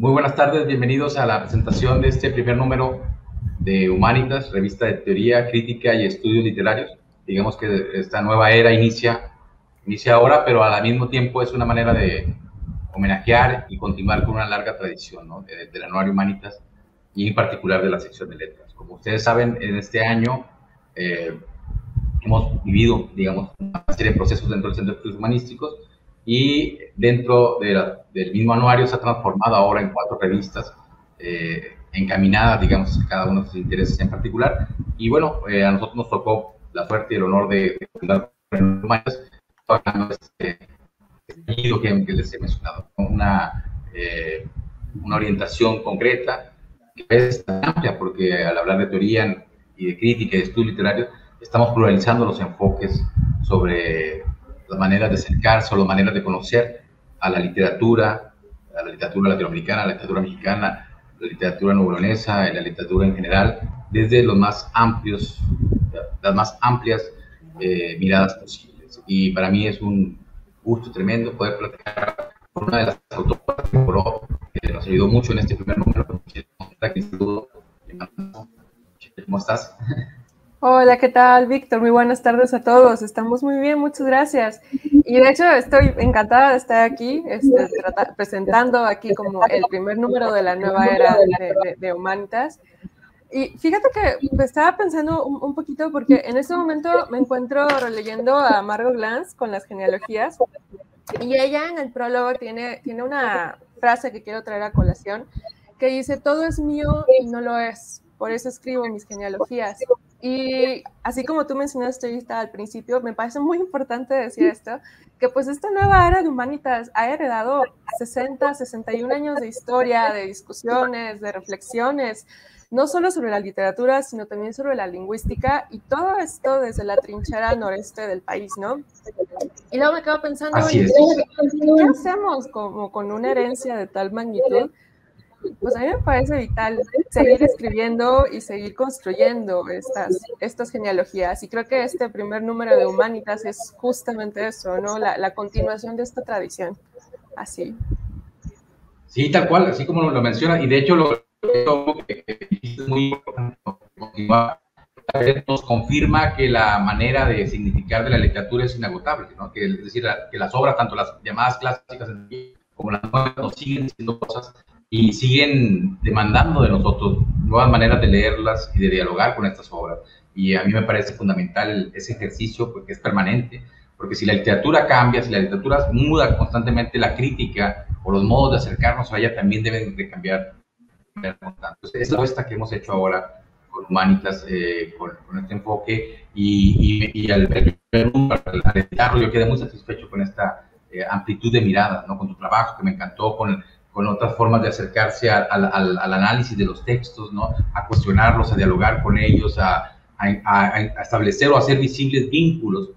Muy buenas tardes, bienvenidos a la presentación de este primer número de Humanitas, revista de teoría, crítica y estudios literarios. Digamos que esta nueva era inicia ahora, pero al mismo tiempo es una manera de homenajear y continuar con una larga tradición, ¿no? del anuario Humanitas y en particular de la sección de letras. Como ustedes saben, en este año hemos vivido, digamos, una serie de procesos dentro del Centro de Estudios Humanísticos y dentro del mismo anuario se ha transformado ahora en 4 revistas encaminadas, digamos, a cada uno de sus intereses en particular. Y bueno, a nosotros nos tocó la suerte y el honor de fundar este que les he mencionado, una orientación concreta que es amplia, porque al hablar de teoría y de crítica y de estudios literarios, estamos pluralizando los enfoques sobre las maneras de acercarse o las maneras de conocer a la literatura latinoamericana, a la literatura mexicana, la literatura neoleonesa y la literatura en general, desde las más amplias miradas posibles. Y para mí es un gusto tremendo poder platicar con una de las autoras que nos ayudó mucho en este primer número. ¿Cómo estás? Hola, ¿qué tal, Víctor? Muy buenas tardes a todos. Estamos muy bien, muchas gracias. Y de hecho estoy encantada de estar aquí, presentando aquí como el primer número de la nueva era de Humanitas. Y fíjate que estaba pensando un poquito porque en este momento me encuentro releyendo a Margot Glantz con las genealogías y ella en el prólogo tiene una frase que quiero traer a colación que dice: todo es mío y no lo es, por eso escribo mis genealogías. Y así como tú mencionaste ahorita al principio, me parece muy importante decir esto, que pues esta nueva era de Humanitas ha heredado 60, 61 años de historia, de discusiones, de reflexiones, no solo sobre la literatura, sino también sobre la lingüística, y todo esto desde la trinchera noreste del país, ¿no? Y luego me quedo pensando, Así es. ¿qué hacemos como con una herencia de tal magnitud? Pues a mí me parece vital seguir escribiendo y seguir construyendo estas genealogías. Y creo que este primer número de Humanitas es justamente eso, ¿no? La continuación de esta tradición. Así. Sí, tal cual, así como lo menciona. Y de hecho, lo que es muy importante continuar, nos confirma que la manera de significar de la literatura es inagotable, ¿no? Que, es decir, que las obras, tanto las llamadas clásicas como las nuevas, nos siguen diciendo cosas y siguen demandando de nosotros nuevas maneras de leerlas y de dialogar con estas obras. Y a mí me parece fundamental ese ejercicio, porque es permanente, porque si la literatura cambia, si la literatura muda constantemente, la crítica o los modos de acercarnos a ella también deben de cambiar. Entonces, es la apuesta que hemos hecho ahora con Humanitas, con este enfoque, y al editarlo yo quedé muy satisfecho con esta amplitud de mirada, ¿no? Con tu trabajo, que me encantó, con otras formas de acercarse al análisis de los textos, ¿no? A cuestionarlos, a dialogar con ellos, a establecer o hacer visibles vínculos,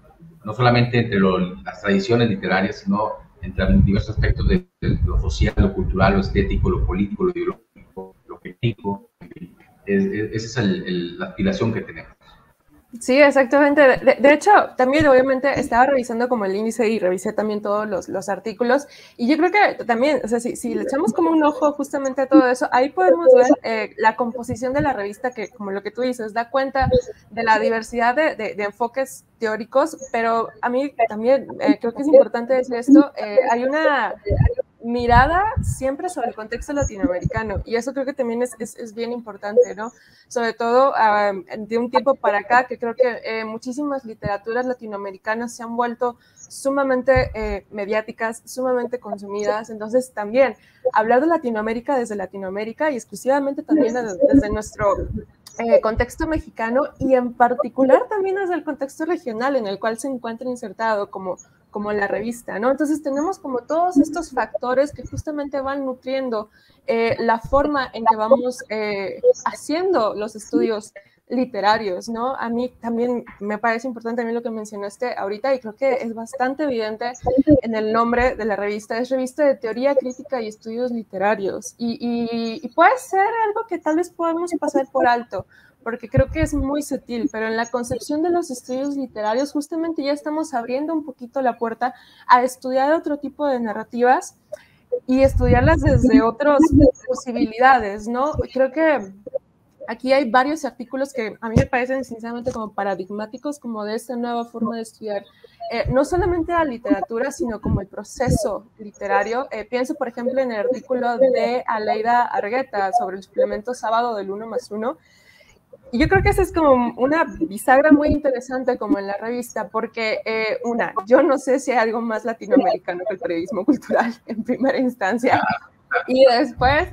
no solamente entre las tradiciones literarias, sino entre diversos aspectos de lo social, lo cultural, lo estético, lo político, lo ideológico, lo crítico. Esa es la aspiración que tenemos. Sí, exactamente. De hecho, también obviamente estaba revisando como el índice y revisé también todos los artículos, y yo creo que también, o sea, si le echamos como un ojo justamente a todo eso, ahí podemos ver la composición de la revista, que como lo que tú dices, da cuenta de la diversidad de enfoques teóricos, pero a mí también creo que es importante decir esto, hay una mirada siempre sobre el contexto latinoamericano, y eso creo que también es bien importante, ¿no? Sobre todo de un tiempo para acá, que creo que muchísimas literaturas latinoamericanas se han vuelto sumamente mediáticas, sumamente consumidas. Entonces también hablar de Latinoamérica desde Latinoamérica y exclusivamente también desde nuestro contexto mexicano, y en particular también desde el contexto regional en el cual se encuentra insertado como la revista, ¿no? Entonces tenemos como todos estos factores que justamente van nutriendo la forma en que vamos haciendo los estudios literarios, ¿no? A mí también me parece importante lo que mencionaste ahorita, y creo que es bastante evidente en el nombre de la revista. Es Revista de Teoría, Crítica y Estudios Literarios, y puede ser algo que tal vez podamos pasar por alto, porque creo que es muy sutil, pero en la concepción de los estudios literarios justamente ya estamos abriendo un poquito la puerta a estudiar otro tipo de narrativas y estudiarlas desde otras posibilidades, ¿no? Creo que aquí hay varios artículos que a mí me parecen sinceramente como paradigmáticos como de esta nueva forma de estudiar, no solamente la literatura, sino como el proceso literario. Pienso, por ejemplo, en el artículo de Aleida Argueta sobre el suplemento Sábado del 1+1. Y yo creo que esa es como una bisagra muy interesante como en la revista, porque yo no sé si hay algo más latinoamericano que el periodismo cultural en primera instancia. Y después,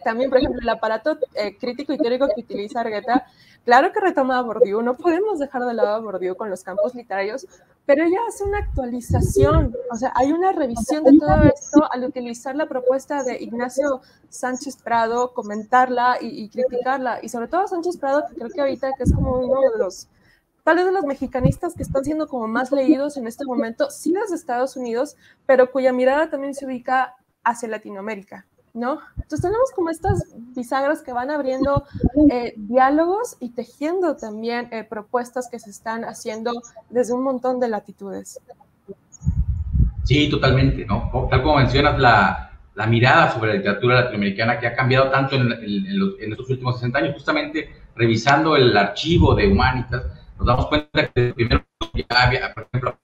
también, por ejemplo, el aparato crítico y teórico que utiliza Argueta, claro que retoma a Bourdieu, no podemos dejar de lado a Bourdieu con los campos literarios, pero ella hace una actualización, o sea, hay una revisión de todo esto al utilizar la propuesta de Ignacio Sánchez Prado, comentarla y criticarla, y sobre todo Sánchez Prado, que creo que ahorita que es como uno de los, tal vez de los mexicanistas que están siendo como más leídos en este momento, sí desde Estados Unidos, pero cuya mirada también se ubica hacia Latinoamérica, ¿no? Entonces tenemos como estas bisagras que van abriendo diálogos y tejiendo también propuestas que se están haciendo desde un montón de latitudes. Sí, totalmente, ¿no? Tal como mencionas, la mirada sobre la literatura latinoamericana que ha cambiado tanto en estos últimos 60 años, justamente revisando el archivo de Humanitas, nos damos cuenta que primero ya había, por ejemplo,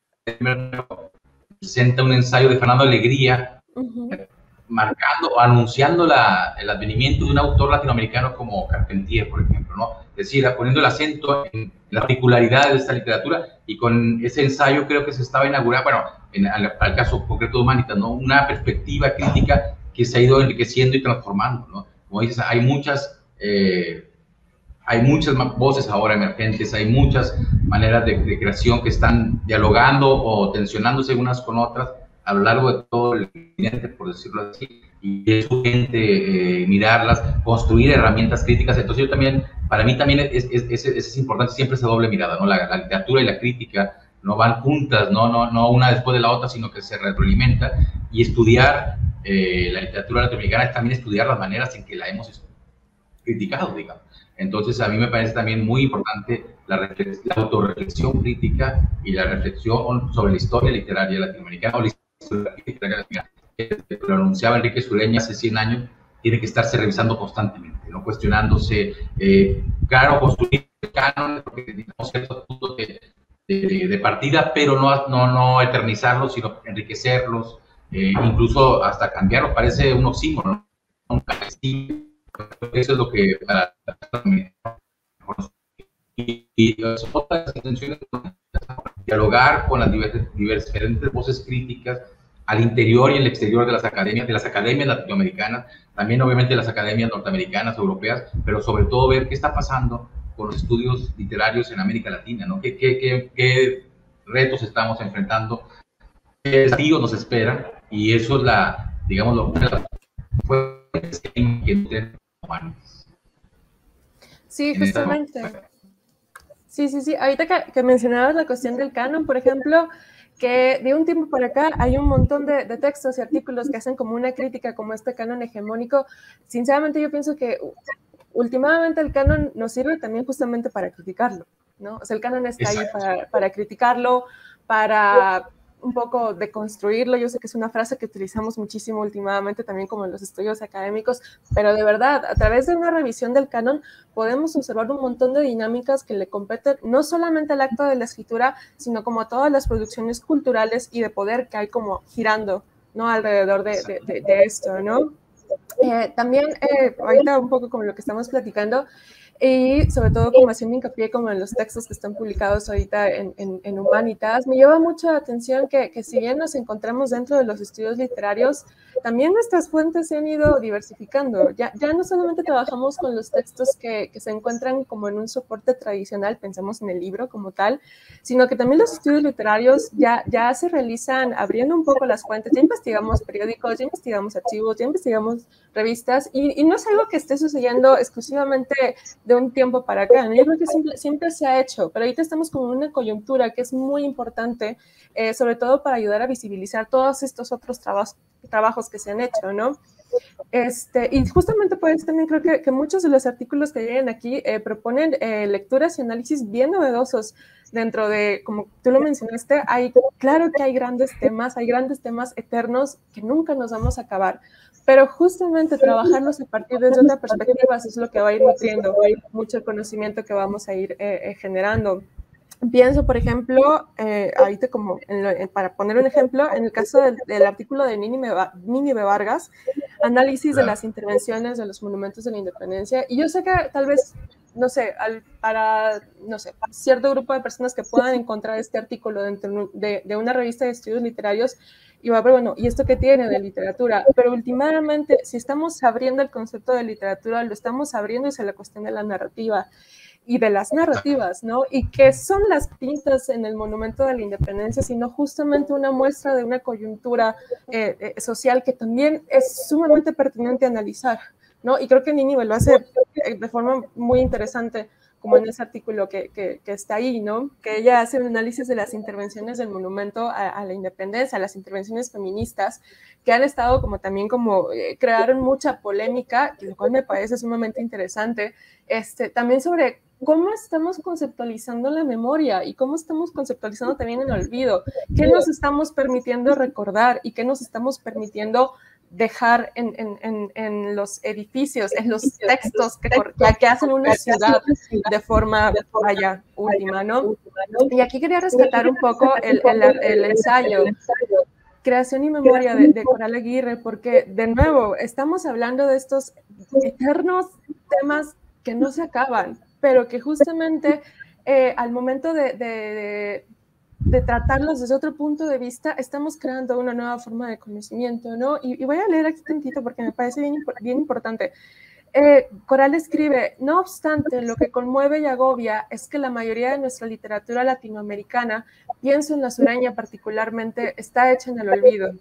presenta un ensayo de Fernando Alegría, marcando o anunciando el advenimiento de un autor latinoamericano como Carpentier, por ejemplo, ¿no? Es decir, poniendo el acento en la particularidad de esta literatura, y con ese ensayo creo que se estaba inaugurando, bueno, al caso concreto de Humanitas, ¿no? Una perspectiva crítica que se ha ido enriqueciendo y transformando, ¿no? Como dices, hay muchas voces ahora emergentes, hay muchas maneras de creación que están dialogando o tensionándose unas con otras a lo largo de todo el continente, por decirlo así, y es urgente mirarlas, construir herramientas críticas. Entonces yo también, para mí también es importante siempre esa doble mirada, ¿no? La literatura y la crítica no van juntas, no una después de la otra, sino que se retroalimentan, y estudiar la literatura latinoamericana es también estudiar las maneras en que la hemos criticado, digamos. Entonces, a mí me parece también muy importante la autorreflexión crítica y la reflexión sobre la historia literaria latinoamericana, o la historia literaria latinoamericana, que lo anunciaba Enrique Sureña hace 100 años, tiene que estarse revisando constantemente, ¿no? Cuestionándose, claro, construir cánones, porque necesitamos ciertos puntos de partida, pero no eternizarlos, sino enriquecerlos, incluso hasta cambiarlos. Parece un oxímoron, ¿no? Eso es lo que para y otras intenciones, dialogar con las diferentes voces críticas al interior y el exterior de las academias latinoamericanas, también obviamente las academias norteamericanas, europeas, pero sobre todo ver qué está pasando con los estudios literarios en América Latina, ¿no? ¿Qué retos estamos enfrentando? ¿Qué desafíos nos esperan? Y eso es digamos, lo que Sí, justamente. Sí. Ahorita que mencionabas la cuestión del canon, por ejemplo, que de un tiempo para acá hay un montón de textos y artículos que hacen como una crítica como este canon hegemónico. Sinceramente yo pienso que últimamente el canon nos sirve también justamente para criticarlo, ¿no? O sea, el canon está ahí para criticarlo, para un poco deconstruirlo. Yo sé que es una frase que utilizamos muchísimo últimamente también como en los estudios académicos, pero de verdad, a través de una revisión del canon podemos observar un montón de dinámicas que le competen no solamente al acto de la escritura, sino como a todas las producciones culturales y de poder que hay como girando, ¿no? Alrededor de esto, ¿no? También, ahorita un poco como lo que estamos platicando, y sobre todo como haciendo hincapié como en los textos que están publicados ahorita en Humanitas, me lleva mucho la atención que si bien nos encontramos dentro de los estudios literarios, también nuestras fuentes se han ido diversificando. Ya no solamente trabajamos con los textos que se encuentran como en un soporte tradicional, pensamos en el libro como tal, sino que también los estudios literarios ya se realizan abriendo un poco las fuentes. Ya investigamos periódicos, ya investigamos archivos, ya investigamos revistas, y no es algo que esté sucediendo exclusivamente de un tiempo para acá, ¿no? Yo creo que siempre se ha hecho, pero ahorita estamos con una coyuntura que es muy importante, sobre todo para ayudar a visibilizar todos estos otros trabajos que se han hecho, ¿no? Y justamente por eso también creo que muchos de los artículos que llegan aquí proponen lecturas y análisis bien novedosos dentro de, como tú lo mencionaste, claro que hay grandes temas eternos que nunca nos vamos a acabar, pero justamente trabajarlos a partir de otras perspectivas es lo que va a ir nutriendo mucho el conocimiento que vamos a ir generando. Pienso, por ejemplo, ahorita para poner un ejemplo, en el caso del artículo de Nínive Vargas, análisis de las intervenciones de los monumentos de la independencia, y yo sé que tal vez, no sé, para cierto grupo de personas que puedan encontrar este artículo dentro de una revista de estudios literarios, y va a ver, bueno, ¿y esto qué tiene de literatura? Pero últimamente, si estamos abriendo el concepto de literatura, lo estamos abriendo hacia la cuestión de la narrativa, y de las narrativas, ¿no? Y que son las pintas en el Monumento de la Independencia, sino justamente una muestra de una coyuntura social que también es sumamente pertinente analizar, ¿no? Y creo que Nínive lo hace de forma muy interesante, como en ese artículo que está ahí, ¿no? Que ella hace un análisis de las intervenciones del Monumento a la Independencia, las intervenciones feministas, que han estado crearon mucha polémica, lo cual me parece sumamente interesante, también sobre cómo estamos conceptualizando la memoria y cómo estamos conceptualizando también el olvido, qué nos estamos permitiendo recordar y qué nos estamos permitiendo dejar en los edificios, en los textos que hacen una ciudad de forma última, ¿no? Y aquí quería rescatar un poco el ensayo Creación y Memoria de Coral Aguirre, porque de nuevo estamos hablando de estos eternos temas que no se acaban, pero que justamente al momento de tratarlos desde otro punto de vista, estamos creando una nueva forma de conocimiento, ¿no? Y voy a leer aquí tantito porque me parece bien importante. Coral escribe, no obstante, lo que conmueve y agobia es que la mayoría de nuestra literatura latinoamericana, pienso en la sureña particularmente, está hecha en el olvido.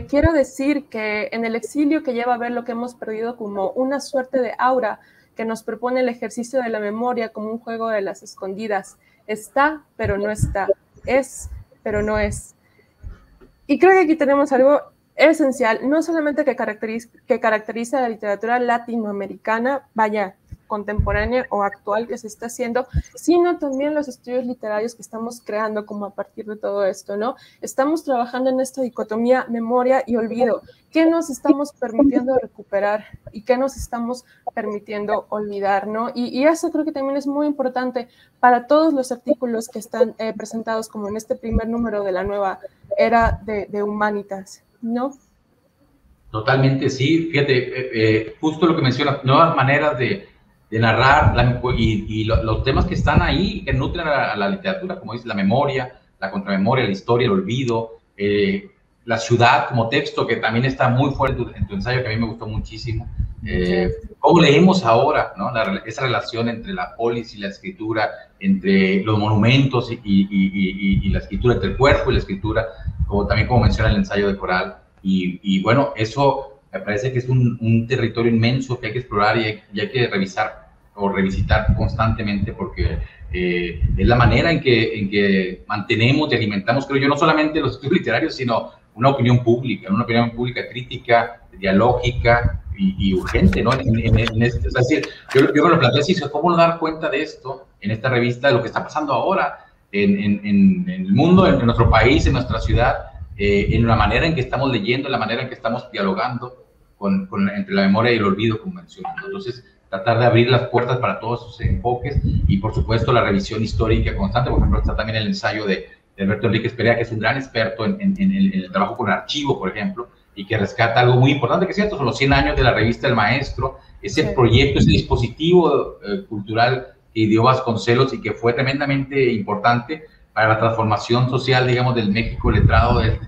Quiero decir que en el exilio que lleva a ver lo que hemos perdido como una suerte de aura que nos propone el ejercicio de la memoria como un juego de las escondidas. Está, pero no está. Es, pero no es. Y creo que aquí tenemos algo esencial, no solamente que caracteriza la literatura latinoamericana, contemporánea o actual que se está haciendo, sino también los estudios literarios que estamos creando como a partir de todo esto, ¿no? Estamos trabajando en esta dicotomía memoria y olvido. ¿Qué nos estamos permitiendo recuperar y qué nos estamos permitiendo olvidar, ¿no? Y eso creo que también es muy importante para todos los artículos que están presentados como en este primer número de la nueva era de Humanitas, ¿no? Totalmente, sí. Fíjate, justo lo que mencionas, nuevas maneras de narrar los temas que están ahí, que nutren a la literatura, como dice, la memoria, la contramemoria, la historia, el olvido, la ciudad como texto, que también está muy fuerte en tu ensayo, que a mí me gustó muchísimo. ¿Cómo leemos ahora, ¿no? Esa relación entre la polis y la escritura, entre los monumentos y la escritura, entre el cuerpo y la escritura, también como menciona el ensayo de Coral. Y bueno, eso me parece que es un territorio inmenso que hay que explorar y hay que revisar o revisitar constantemente, porque es la manera en que mantenemos y alimentamos, creo yo, no solamente los estudios literarios, sino una opinión pública crítica, dialógica y urgente, ¿no? Es decir, yo me lo planteé así, ¿cómo no dar cuenta de esto en esta revista, de lo que está pasando ahora en el mundo, en nuestro país, en nuestra ciudad? En la manera en que estamos leyendo, en la manera en que estamos dialogando entre la memoria y el olvido, como mencionamos. Entonces, tratar de abrir las puertas para todos esos enfoques y, por supuesto, la revisión histórica constante. Por ejemplo, está también el ensayo de Alberto Enríquez Perea, que es un gran experto en el trabajo con archivo, por ejemplo, y que rescata algo muy importante, que es cierto, son los 100 años de la revista El Maestro, ese proyecto, ese dispositivo cultural que dio Vasconcelos y que fue tremendamente importante para la transformación social, digamos, del México letrado de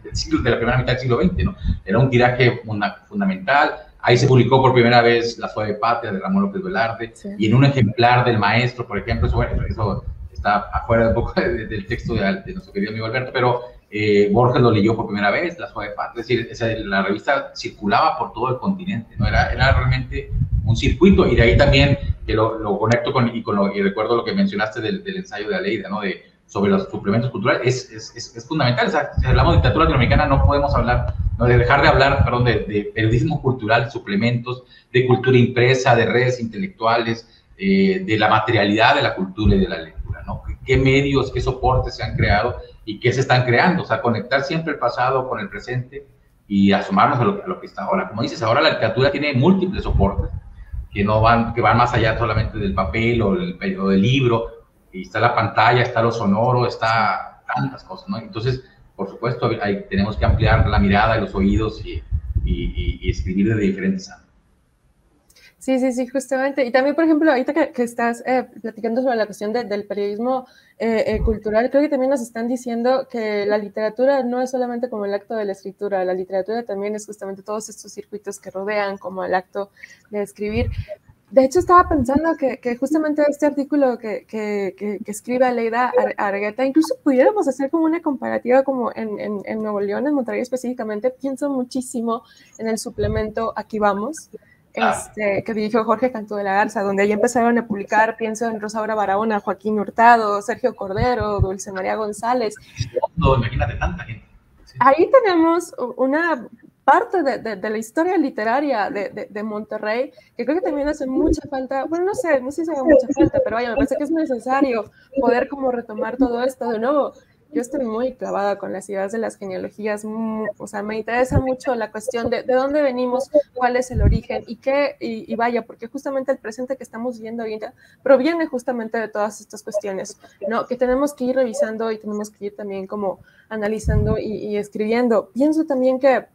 la primera mitad del siglo XX, ¿no? Era un tiraje fundamental. Ahí se publicó por primera vez La Suave Patria de Ramón López Velarde, sí. Y en un ejemplar del Maestro, por ejemplo, eso está afuera un poco del texto de nuestro querido amigo Alberto, pero Borges lo leyó por primera vez, La Suave Patria, es decir, la revista circulaba por todo el continente, ¿no? Era realmente un circuito, y de ahí también que lo conecto y recuerdo lo que mencionaste del ensayo de Aleida, ¿no? Sobre los suplementos culturales, es fundamental. O sea, si hablamos de literatura latinoamericana, no podemos hablar ¿no? De dejar de hablar, perdón, de periodismo cultural, de suplementos, de cultura impresa, de redes intelectuales, de la materialidad de la cultura y de la lectura, ¿no? ¿Qué medios, qué soportes se han creado y qué se están creando? O sea, conectar siempre el pasado con el presente y asomarnos a lo que está ahora. Como dices, ahora la literatura tiene múltiples soportes que van más allá solamente del papel o del libro, y está la pantalla, está lo sonoro, está tantas cosas, ¿no? Entonces, por supuesto, tenemos que ampliar la mirada y los oídos y escribir de diferentes ámbitos. Sí, sí, sí, justamente. Y también, por ejemplo, ahorita que estás platicando sobre la cuestión del periodismo cultural, creo que también nos están diciendo que la literatura no es solamente como el acto de la escritura, la literatura también es justamente todos estos circuitos que rodean como el acto de escribir. De hecho, estaba pensando que justamente este artículo que escribe Aleida Argueta, incluso pudiéramos hacer como una comparativa como en Nuevo León, en Monterrey específicamente, pienso muchísimo en el suplemento Aquí Vamos, que dirigió Jorge Cantú de la Garza, donde ahí empezaron a publicar, pienso en Rosaura Barahona, Joaquín Hurtado, Sergio Cordero, Dulce María González. No, imagínate tanta gente. Sí. Ahí tenemos una parte de la historia literaria de Monterrey, que creo que también hace mucha falta, bueno, no sé si hace mucha falta, pero vaya, me parece que es necesario poder como retomar todo esto de nuevo. Yo estoy muy clavada con las ideas de las genealogías, o sea, me interesa mucho la cuestión de dónde venimos, cuál es el origen y vaya, porque justamente el presente que estamos viendo ahorita proviene justamente de todas estas cuestiones, ¿no? Que tenemos que ir revisando y tenemos que ir también como analizando y escribiendo. Pienso también que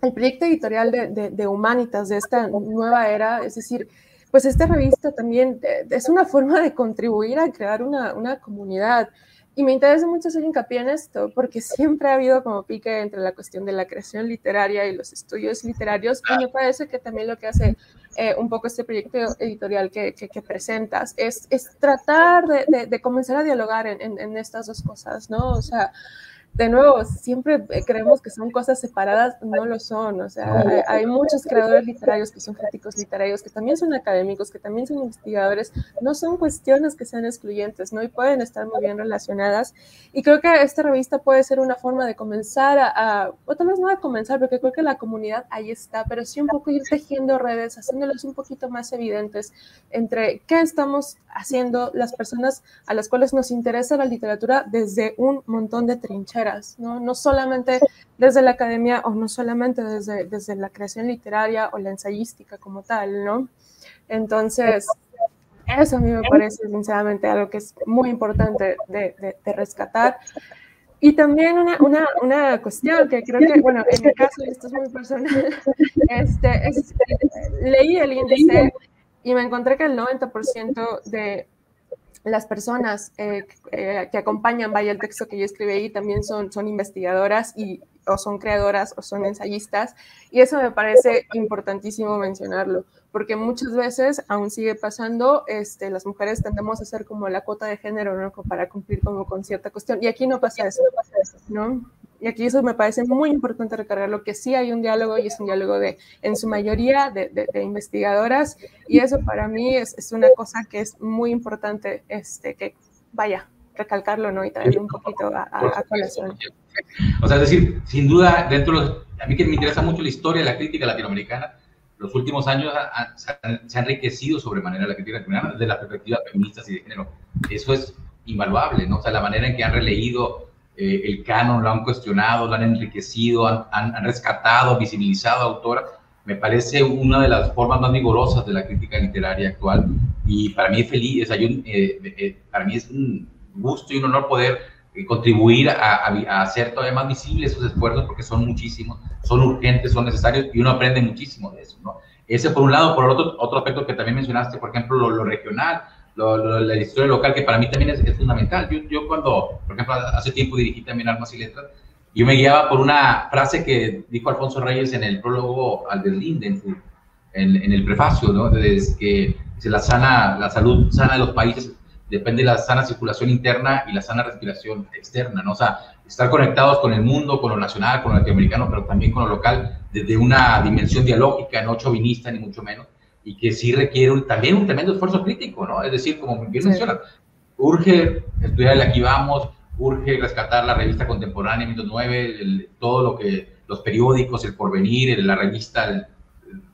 el proyecto editorial de Humanitas, de esta nueva era, es decir, pues esta revista también es una forma de contribuir a crear una comunidad. Y me interesa mucho hacer hincapié en esto, porque siempre ha habido como pique entre la cuestión de la creación literaria y los estudios literarios, y me parece que también lo que hace un poco este proyecto editorial que presentas es tratar de comenzar a dialogar en estas dos cosas, ¿no? O sea, de nuevo, siempre creemos que son cosas separadas, no lo son, o sea, hay muchos creadores literarios que son críticos literarios, que también son académicos, que también son investigadores, no son cuestiones que sean excluyentes, ¿no? Y pueden estar muy bien relacionadas, y creo que esta revista puede ser una forma de comenzar o tal vez no de comenzar, porque creo que la comunidad ahí está, pero sí un poco ir tejiendo redes, haciéndolas un poquito más evidentes entre qué estamos haciendo las personas a las cuales nos interesa la literatura desde un montón de trincheras. No solamente desde la academia o no solamente desde la creación literaria o la ensayística como tal, ¿no? Entonces, eso a mí me parece sinceramente algo que es muy importante de rescatar. Y también una cuestión que creo que, bueno, en mi caso, y esto es muy personal, leí el índice y me encontré que el 90% de las personas que acompañan, vaya, el texto que yo escribí ahí también son investigadoras o son creadoras o son ensayistas, y eso me parece importantísimo mencionarlo, porque muchas veces aún sigue pasando, las mujeres tendemos a ser como la cuota de género, ¿no? Para cumplir como con cierta cuestión, y aquí no pasa eso, ¿no? Y aquí eso me parece muy importante recargarlo, que sí hay un diálogo, y es un diálogo en su mayoría de investigadoras, y eso para mí es una cosa que es muy importante, que vaya, recalcarlo, ¿no? Y traerlo un poquito a colación. O sea, es decir, sin duda, a mí que me interesa mucho la historia de la crítica latinoamericana, los últimos años se ha enriquecido sobremanera la crítica latinoamericana desde la perspectiva feministas y de género. Eso es invaluable, ¿no? O sea, la manera en que han releído el canon, lo han cuestionado, lo han enriquecido, han rescatado, visibilizado a autoras, me parece una de las formas más vigorosas de la crítica literaria actual, y para mí para mí es un gusto y un honor poder contribuir a hacer todavía más visibles esos esfuerzos, porque son muchísimos, son urgentes, son necesarios, y uno aprende muchísimo de eso, ¿no? Ese por un lado. Por otro aspecto que también mencionaste, por ejemplo, lo regional, la historia local, que para mí también es fundamental. Yo cuando, por ejemplo, hace tiempo dirigí también Armas y Letras, yo me guiaba por una frase que dijo Alfonso Reyes en el prólogo al Berlín, en el prefacio, ¿no? Desde que la salud sana de los países depende de la sana circulación interna y la sana respiración externa, ¿no? O sea, estar conectados con el mundo, con lo nacional, con lo latinoamericano, pero también con lo local, desde una dimensión dialógica, no chauvinista, ni mucho menos, y que sí requiere también un tremendo esfuerzo crítico, ¿no? Es decir, como bien mencionas, urge estudiar el Aquí Vamos, urge rescatar la revista contemporánea 1909, todo lo que los periódicos, El Porvenir, la revista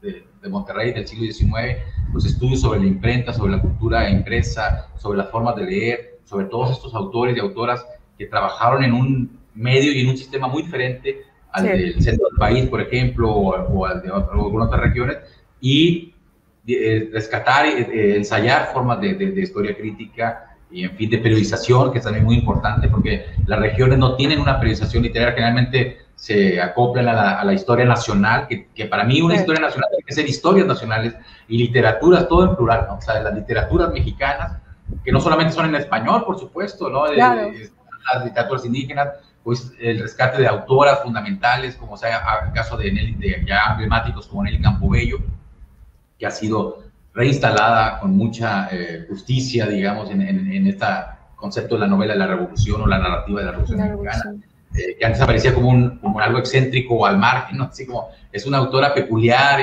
de Monterrey del siglo XIX, los estudios sobre la imprenta, sobre la cultura impresa, sobre las formas de leer, sobre todos estos autores y autoras que trabajaron en un medio y en un sistema muy diferente al del centro del país, por ejemplo, o al de algunas otras regiones, y rescatar, ensayar formas de historia crítica y, en fin, de periodización, que es también muy importante, porque las regiones no tienen una periodización literaria, generalmente se acoplan a la historia nacional, que para mí una historia nacional tiene que ser historias nacionales y literaturas, todo en plural, ¿no? O sea, las literaturas mexicanas, que no solamente son en español, por supuesto, ¿no? Claro. Las literaturas indígenas, pues el rescate de autoras fundamentales, como sea el caso de Nelly, de ya emblemáticos como Nelly Campobello, que ha sido reinstalada con mucha justicia, digamos, en este concepto de la novela de la revolución o la narrativa de la revolución mexicana, que antes aparecía como algo excéntrico o al margen, ¿no? Así como es una autora peculiar,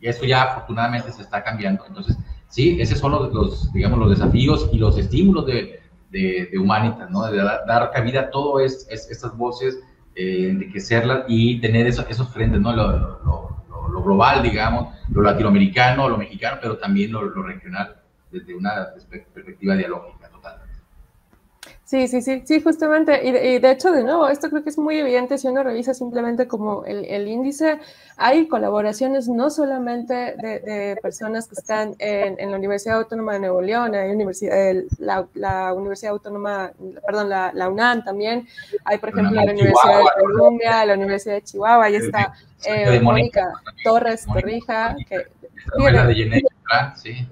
y eso ya afortunadamente se está cambiando. Entonces, sí, esos son los digamos, los desafíos y los estímulos de Humanitas, ¿no? De dar cabida a todas estas voces, enriquecerlas y tener esos frentes, ¿no? Lo global, digamos, lo latinoamericano, lo mexicano, pero también lo regional, desde una perspectiva dialógica total. Sí, justamente. Y de hecho, de nuevo, esto creo que es muy evidente si uno revisa simplemente como el índice. Hay colaboraciones no solamente de personas que están en la Universidad Autónoma de Nuevo León, hay la Universidad Autónoma, perdón, la UNAM también. Hay, por ejemplo, la Universidad de Columbia, la Universidad de Chihuahua, ahí está Mónica Torres Torrija, que...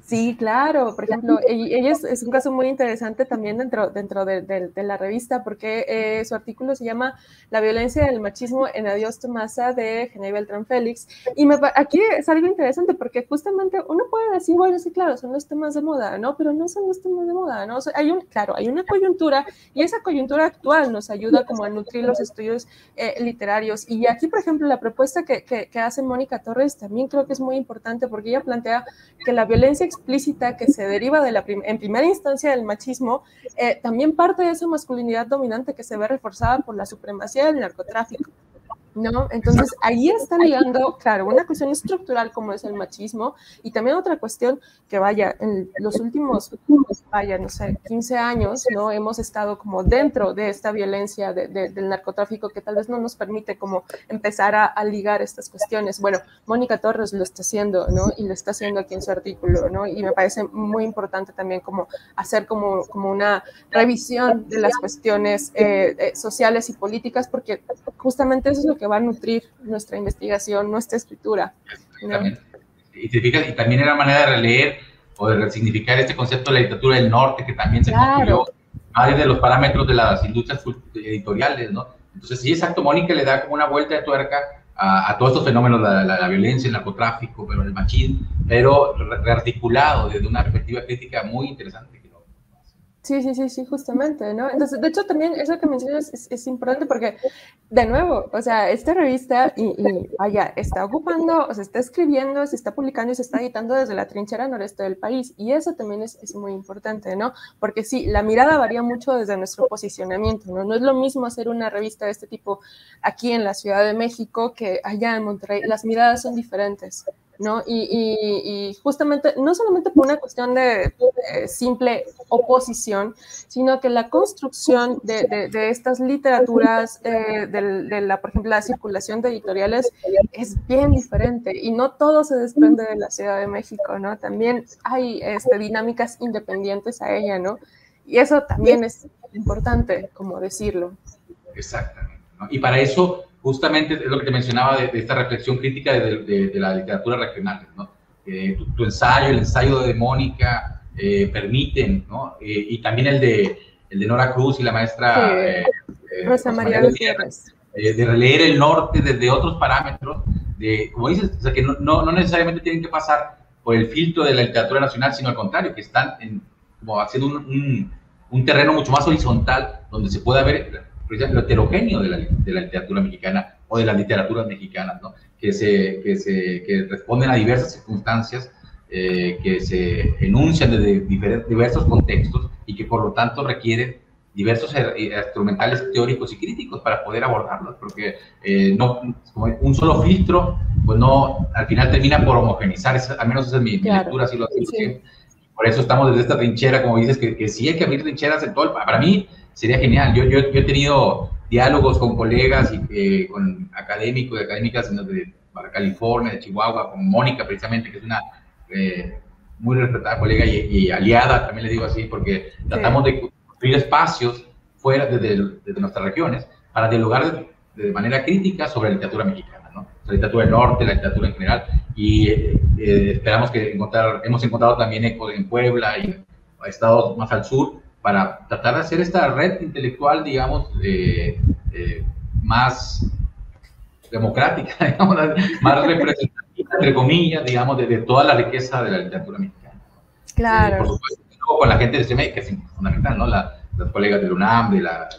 Sí, claro. Por ejemplo, ella es un caso muy interesante también dentro de la revista, porque su artículo se llama La violencia del machismo en Adiós Tomasa, de Jenny Beltrán Félix. Y aquí es algo interesante, porque justamente uno puede decir, bueno, sí, claro, son los temas de moda, ¿no? Pero no son los temas de moda, ¿no? O sea, hay una coyuntura, y esa coyuntura actual nos ayuda como a nutrir los estudios literarios. Y aquí, por ejemplo, la propuesta que hace Mónica Torres también creo que es muy importante, porque ella plantea que la violencia explícita que se deriva en primera instancia del machismo, también parte de esa masculinidad dominante que se ve reforzada por la supremacía del narcotráfico, ¿no? Entonces, ahí está ligando, claro, una cuestión estructural como es el machismo, y también otra cuestión que, vaya, en los últimos, no sé, 15 años, ¿no? Hemos estado como dentro de esta violencia del narcotráfico, que tal vez no nos permite como empezar a ligar estas cuestiones. Bueno, Mónica Torres lo está haciendo, ¿no? Y lo está haciendo aquí en su artículo, ¿no? Y me parece muy importante también como hacer como una revisión de las cuestiones sociales y políticas, porque justamente eso es lo que va a nutrir nuestra investigación, nuestra escritura, ¿no? Y te fijas, y también era manera de releer o de resignificar este concepto de la literatura del norte, que también se construyó más de los parámetros de las industrias editoriales, ¿no? Entonces, sí, exacto, Mónica le da como una vuelta de tuerca a todos estos fenómenos, la violencia, el narcotráfico, pero el machismo, pero rearticulado desde una perspectiva crítica muy interesante. Sí, justamente, ¿no? Entonces, de hecho, también eso que mencionas es importante porque, de nuevo, o sea, esta revista, vaya, está ocupando, o sea, está escribiendo, se está publicando y se está editando desde la trinchera noreste del país, y eso también es muy importante, ¿no? Porque sí, la mirada varía mucho desde nuestro posicionamiento, ¿no? No es lo mismo hacer una revista de este tipo aquí en la Ciudad de México que allá en Monterrey. Las miradas son diferentes, ¿no? Y justamente, no solamente por una cuestión de simple oposición, sino que la construcción de estas literaturas, por ejemplo, la circulación de editoriales es bien diferente, y no todo se desprende de la Ciudad de México, ¿no? También hay dinámicas independientes a ella, ¿no? Y eso también es importante, como decirlo. Exactamente, ¿no? Y para eso, justamente, es lo que te mencionaba de esta reflexión crítica de la literatura regional, ¿no? Tu ensayo, el ensayo de Mónica, permiten, ¿no? Y también el de Nora Cruz y la maestra Rosa María Gutiérrez, de releer el norte desde otros parámetros, como dices, o sea, que no necesariamente tienen que pasar por el filtro de la literatura nacional, sino al contrario, que están como haciendo un terreno mucho más horizontal, donde se pueda ver, por ejemplo, lo heterogéneo de la literatura mexicana o de las literaturas mexicanas, ¿no? Que responden a diversas circunstancias, que se enuncian desde diversos contextos y que por lo tanto requieren diversos instrumentales teóricos y críticos para poder abordarlos, porque no, como un solo filtro, pues no, al final termina por homogenizar, al menos esa es mi lectura, así lo siento. Por eso estamos desde esta trinchera, como dices, que sí hay que abrir trincheras en todo. Para mí sería genial. Yo he tenido diálogos con colegas y con académicos y académicas de California, de Chihuahua, con Mónica precisamente, que es una muy respetada colega y aliada, también le digo así, porque tratamos de construir espacios fuera desde nuestras regiones para dialogar de manera crítica sobre la literatura mexicana, ¿no? La literatura del norte, la literatura en general, y esperamos que hemos encontrado también eco en Puebla y estados más al sur, para tratar de hacer esta red intelectual, digamos, más democrática, digamos, más representativa, entre comillas, digamos, de toda la riqueza de la literatura mexicana. Claro. Por supuesto, con la gente de CME, que es fundamental, ¿no? Las colegas del UNAM, de la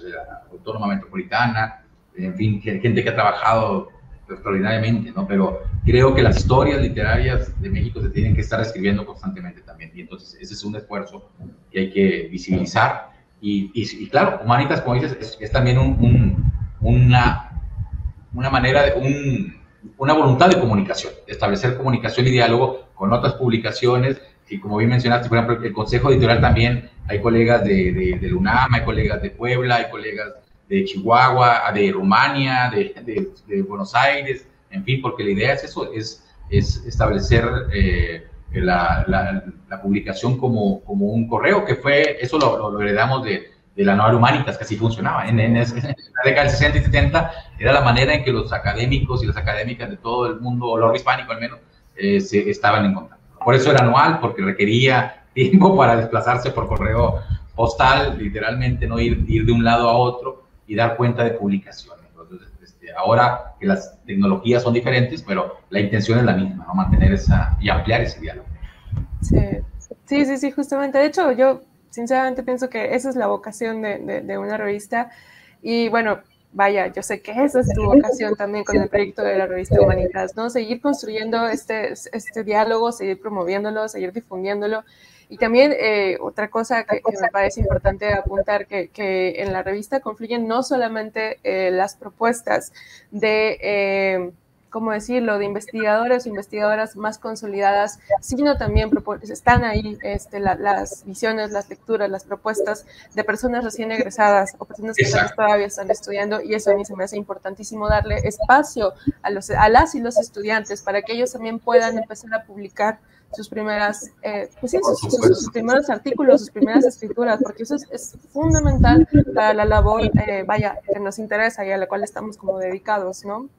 Autónoma Metropolitana, en fin, gente que ha trabajado extraordinariamente, ¿no? Pero creo que las historias literarias de México se tienen que estar escribiendo constantemente también, y entonces ese es un esfuerzo que hay que visibilizar, y claro, Humanitas, como dices, es también una manera, una voluntad de comunicación, de establecer comunicación y diálogo con otras publicaciones, y como bien mencionaste, por ejemplo, el Consejo Editorial también, hay colegas del UNAM, hay colegas de Puebla, hay colegas de Chihuahua, de Rumania, de Buenos Aires, en fin, porque la idea es eso, es establecer la publicación como un correo, que fue, eso lo heredamos de la Anual Humanitas, que así funcionaba. En la década del 60 y 70 era la manera en que los académicos y las académicas de todo el mundo, o lo hispánico al menos, se estaban en contacto. Por eso era anual, porque requería tiempo para desplazarse por correo postal, literalmente, no ir de un lado a otro y dar cuenta de publicaciones. Entonces, ahora que las tecnologías son diferentes, pero la intención es la misma, ¿no? Mantener y ampliar ese diálogo. Sí, justamente. De hecho, yo sinceramente pienso que esa es la vocación de una revista. Y bueno, vaya, yo sé que esa es tu vocación también con el proyecto de la revista Humanitas, ¿no? Seguir construyendo este diálogo, seguir promoviéndolo, seguir difundiéndolo. Y también otra cosa que me parece importante apuntar, que en la revista confluyen no solamente las propuestas de, ¿cómo decirlo?, de investigadores o investigadoras más consolidadas, sino también están ahí las visiones, las lecturas, las propuestas de personas recién egresadas o personas que todavía están estudiando, y eso a mí se me hace importantísimo, darle espacio a las y los estudiantes para que ellos también puedan empezar a publicar sus primeras, sus primeros artículos, sus primeras escrituras, porque eso es fundamental para la labor, que nos interesa y a la cual estamos como dedicados, ¿no?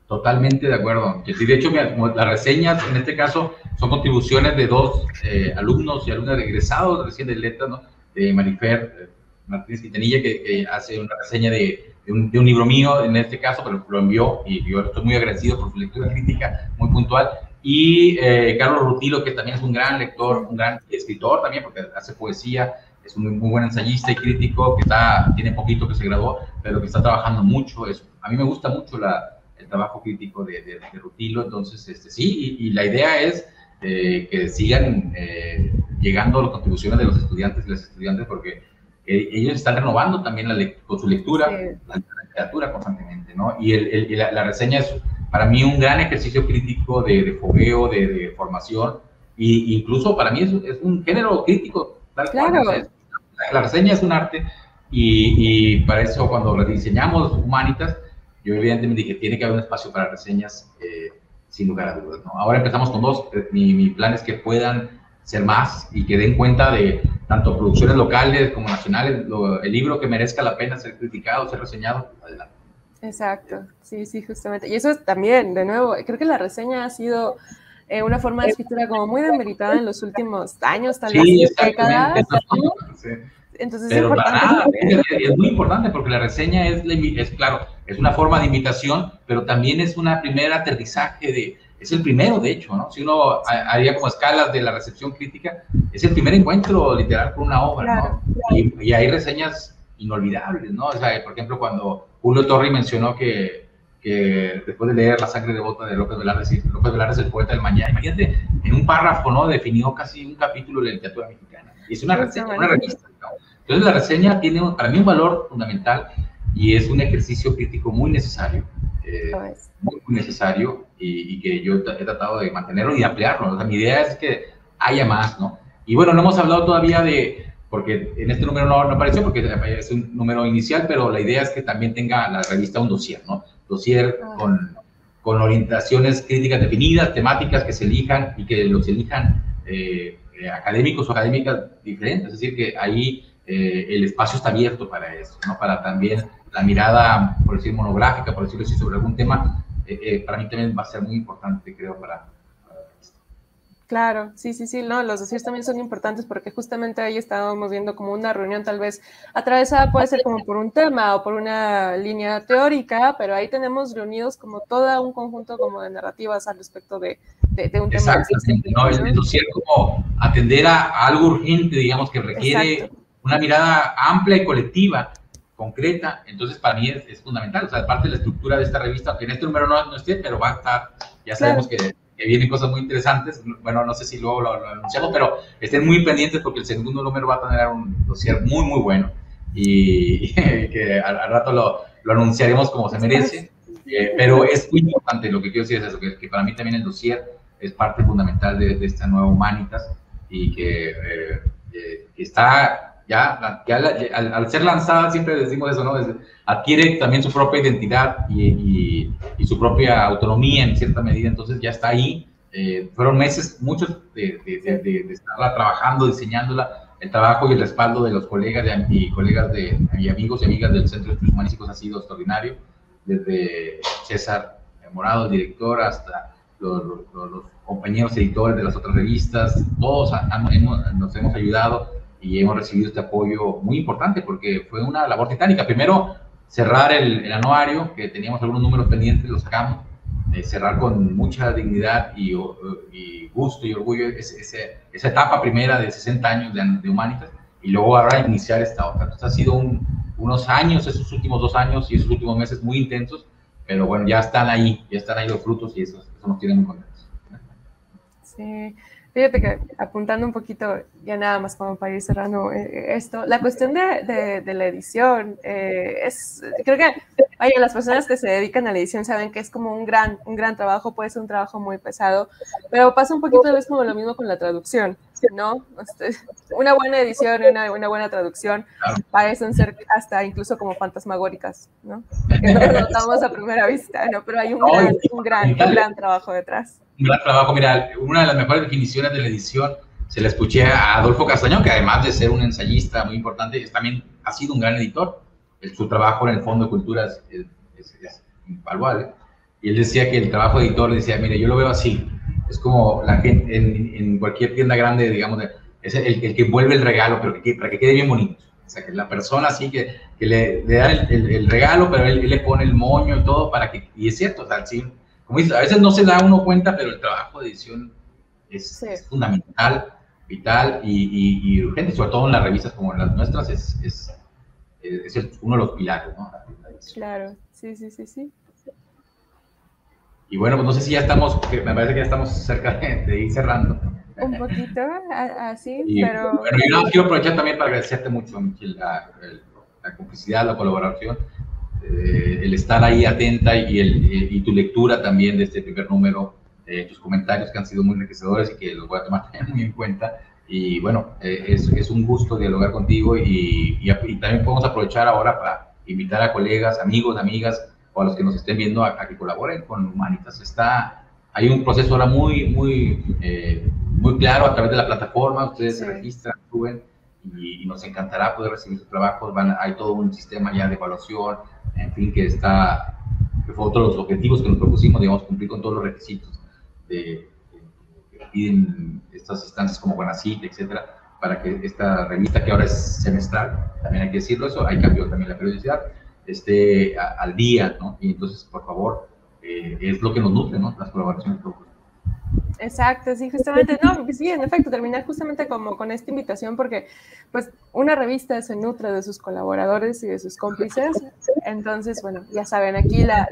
Totalmente de acuerdo. Sí, de hecho, las reseñas, en este caso, son contribuciones de dos alumnos y alumnas egresados recién de letras, ¿no? De Marifer Martínez Quintanilla, que hace una reseña de un libro mío, en este caso, pero lo envió, y yo estoy muy agradecido por su lectura crítica, muy puntual. Y Carlos Rutilo, que también es un gran lector, un gran escritor también, porque hace poesía, es un muy buen ensayista y crítico, que tiene poquito que se graduó, pero que está trabajando mucho. A mí me gusta mucho el trabajo crítico de Rutilo, entonces sí, y la idea es que sigan llegando las contribuciones de los estudiantes y las estudiantes, porque ellos están renovando también con su lectura, la literatura constantemente, ¿no? Y la reseña es para mí un gran ejercicio crítico de fogueo, de formación, e incluso para mí es un género crítico, tal cual. O sea, la reseña es un arte, y para eso, cuando rediseñamos Humanitas, yo evidentemente dije, tiene que haber un espacio para reseñas, sin lugar a dudas, ¿no? Ahora empezamos con dos. Mi plan es que puedan ser más y que den cuenta de tanto producciones locales como nacionales, el libro que merezca la pena ser criticado, ser reseñado, adelante. Exacto, sí, justamente. Y eso es también, de nuevo, creo que la reseña ha sido una forma de escritura como muy demeritada en los últimos años, tal vez décadas. Sí. Entonces pero para nada, es muy importante, porque la reseña claro, es una forma de invitación, pero también es una primera aterrizaje es el primero, de hecho, ¿no? Si uno haría como escalas de la recepción crítica, es el primer encuentro literal con una obra, claro, ¿no? Y hay reseñas inolvidables, ¿no? O sea, por ejemplo, cuando Julio Torri mencionó que después de leer La sangre devota de López Velarde, López Velarde es el poeta del mañana, imagínate, en un párrafo, ¿no? Definió casi un capítulo de la literatura mexicana. Y es una reseña, una revista, ¿no? Entonces la reseña tiene para mí un valor fundamental y es un ejercicio crítico muy necesario, muy necesario y que yo he tratado de mantenerlo y de ampliarlo. O sea, mi idea es que haya más, ¿no? Y bueno, no hemos hablado todavía de, porque en este número no apareció porque es un número inicial, pero la idea es que también tenga la revista un dossier, ¿no? Dossier con orientaciones críticas definidas, temáticas que se elijan y que los elijan académicos o académicas diferentes. Es decir, que ahí el espacio está abierto para eso, ¿no? Para también la mirada, por decir, monográfica, por decirlo así, sobre algún tema, para mí también va a ser muy importante, creo, para esto. Claro, sí, sí, sí, no, los dossiers también son importantes porque justamente ahí estábamos viendo como una reunión tal vez atravesada puede ser como por un tema o por una línea teórica, pero ahí tenemos reunidos como todo un conjunto como de narrativas al respecto de un tema. Exactamente, ¿no? El dossier como atender a algo urgente, digamos, que requiere una mirada amplia y colectiva, concreta, entonces para mí es fundamental, o sea, parte de la estructura de esta revista, aunque en este número no esté, pero va a estar, ya sabemos que vienen cosas muy interesantes, bueno, no sé si luego lo anunciamos, pero estén muy pendientes porque el segundo número va a tener un dossier muy, muy bueno y que al rato lo anunciaremos como se merece, pero es muy importante, lo que quiero decir es eso, que para mí también el dossier es parte fundamental de esta nueva Humanitas y que está ya al ser lanzada, siempre decimos eso, ¿no? Adquiere también su propia identidad y su propia autonomía en cierta medida, entonces ya está ahí. Fueron meses, muchos, de estarla trabajando, diseñándola. El trabajo y el respaldo de los colegas y amigos y amigas del Centro de Estudios Humanísticos ha sido extraordinario, desde César Morado, el director, hasta los compañeros editores de las otras revistas, todos nos hemos ayudado y hemos recibido este apoyo muy importante porque fue una labor titánica. Primero, cerrar el anuario, que teníamos algunos números pendientes, los sacamos, cerrar con mucha dignidad y gusto y orgullo esa etapa primera de 60 años de Humanitas y luego ahora iniciar esta otra. Entonces ha sido unos años, esos últimos 2 años y esos últimos meses muy intensos, pero bueno, ya están ahí los frutos y eso nos tiene muy contentos. Sí, fíjate que apuntando un poquito, ya nada más como para ir cerrando esto, la cuestión de la edición creo que, vaya, las personas que se dedican a la edición saben que es como un gran trabajo, puede ser un trabajo muy pesado, pero pasa un poquito a veces como lo mismo con la traducción, ¿no? Una buena edición y una buena traducción parecen ser hasta incluso como fantasmagóricas, ¿no? Que no lo notamos a primera vista, ¿no? Pero hay un gran trabajo detrás. Un gran trabajo, mira, una de las mejores definiciones de la edición se la escuché a Adolfo Castañón, que además de ser un ensayista muy importante, también ha sido un gran editor. Su trabajo en el Fondo de Cultura es invaluable. Y él decía que el trabajo de editor, decía, mire, yo lo veo así, es como la gente en cualquier tienda grande, digamos, es el que envuelve el regalo, pero para que quede bien bonito. O sea, que la persona así que le da el regalo, pero él le pone el moño y todo para que, y es cierto, o sea, sí, como dices, a veces no se da uno cuenta, pero el trabajo de edición es fundamental, vital y urgente, sobre todo en las revistas como en las nuestras, es uno de los pilares, ¿no? Claro, sí. Y bueno, pues no sé si ya estamos, me parece que ya estamos cerca de ir cerrando. Un poquito, así, pero... Bueno, yo quiero aprovechar también para agradecerte mucho, Michelle, la complicidad, la colaboración, el estar ahí atenta y tu lectura también de este primer número, tus comentarios que han sido muy enriquecedores y que los voy a tomar muy en cuenta. Y bueno, es un gusto dialogar contigo y también podemos aprovechar ahora para invitar a colegas, amigos, amigas o a los que nos estén viendo a que colaboren con Humanitas. Hay un proceso ahora muy claro a través de la plataforma, ustedes se registran, suben y nos encantará poder recibir sus trabajos. Hay todo un sistema ya de evaluación, en fin, que fue otro de los objetivos que nos propusimos, digamos, cumplir con todos los requisitos que piden estas instancias como Guanacit, etcétera, para que esta revista, que ahora es semestral, también hay que decirlo eso, hay cambio también en la periodicidad, esté al día, ¿no? Y entonces, por favor, es lo que nos nutre, ¿no? Las colaboraciones. Exacto, sí, justamente, no, sí, en efecto, terminar justamente como con esta invitación, porque pues una revista se nutre de sus colaboradores y de sus cómplices, entonces, bueno, ya saben, aquí la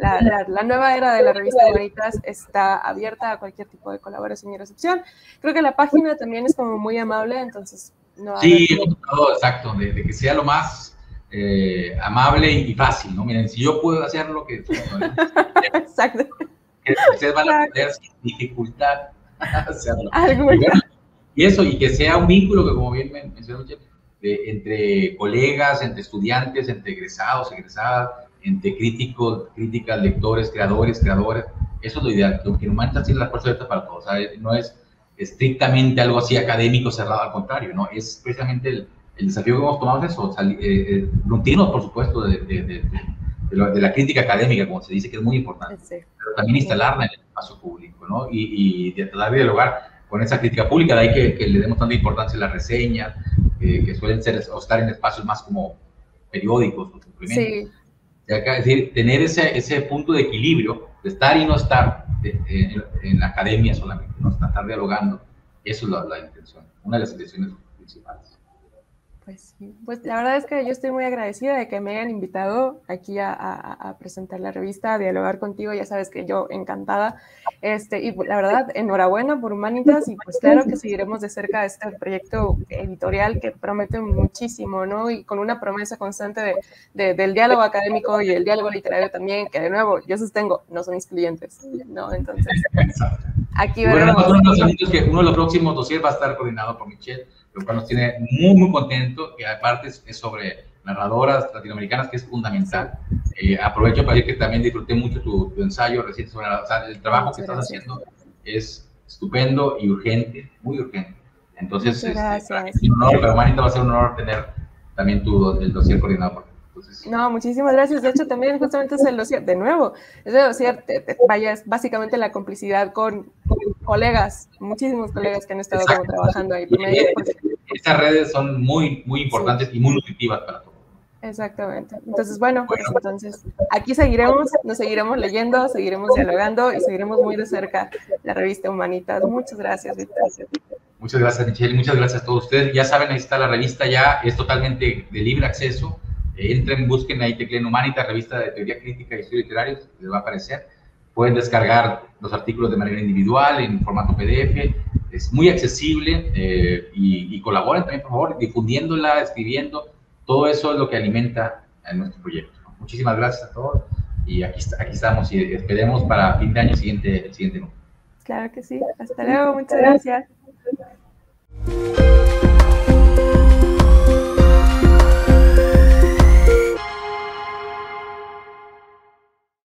nueva era de la revista Humanitas está abierta a cualquier tipo de colaboración y recepción. Creo que la página también es como muy amable, entonces no Sí, hemos tratado, exacto, de que sea lo más amable y fácil, ¿no? Miren, si yo puedo hacer lo que exacto. que ustedes van a poder sin dificultad hacerlo. Alguna. Y bueno, y eso, y que sea un vínculo que, como bien mencionó Michelle, entre colegas, entre estudiantes, entre egresados, egresadas, entre críticos, críticas, lectores, creadores, creadoras. Eso es lo ideal, que Humanitas tiene la fuerza abierta para todos. ¿Sabes? No es estrictamente algo así académico cerrado, al contrario, ¿no? Es precisamente el desafío que hemos tomado es eso, nutrirnos, por supuesto, de la crítica académica, como se dice, que es muy importante, sí, pero también instalarla en el espacio público, ¿no? Y de tratar de dialogar con esa crítica pública, de ahí que le demos tanta importancia a las reseñas, que suelen ser o estar en espacios más como periódicos o suplementos. Sí. Es decir, tener ese punto de equilibrio, de estar y no estar en la academia solamente, no estar dialogando, eso es la intención, una de las intenciones principales. Pues sí, pues la verdad es que yo estoy muy agradecida de que me hayan invitado aquí a presentar la revista, a dialogar contigo, ya sabes que yo encantada, y la verdad, enhorabuena por Humanitas, y pues claro que seguiremos de cerca este proyecto editorial que promete muchísimo, ¿no? Y con una promesa constante del diálogo académico y el diálogo literario también, que de nuevo, yo sostengo, no son excluyentes, ¿no? Entonces, aquí veremos. Bueno, uno de los próximos dossiers va a estar coordinado por Michelle, lo cual nos tiene muy, muy contento, que aparte es sobre narradoras latinoamericanas, que es fundamental. Aprovecho para decir que también disfruté mucho tu ensayo reciente sobre el trabajo que estás haciendo es estupendo y urgente, muy urgente. Entonces, es un honor, para Humanita va a ser un honor tener también el dossier coordinado por ti. Entonces, no, muchísimas gracias. De hecho, también justamente es el dossier, de nuevo, es el dossier, vaya, es básicamente la complicidad con colegas, muchísimos colegas que han estado como trabajando ahí. Estas redes son muy, muy importantes, sí, y muy nutritivas para todos. Exactamente. Entonces, bueno, pues entonces aquí seguiremos, nos seguiremos leyendo, seguiremos dialogando y seguiremos muy de cerca la revista Humanitas. Muchas gracias, Víctor. Muchas gracias, Michelle. Muchas gracias a todos ustedes. Ya saben, ahí está la revista, ya es totalmente de libre acceso. Entren, busquen ahí, tecleen Humanitas, revista de teoría crítica y estudios literarios, les va a aparecer. Pueden descargar los artículos de manera individual, en formato PDF. Es muy accesible y colaboren también, por favor, difundiéndola, escribiendo. Todo eso es lo que alimenta a nuestro proyecto. Muchísimas gracias a todos y aquí estamos y esperemos para fin de año el siguiente número. Claro que sí. Hasta luego. Muchas gracias.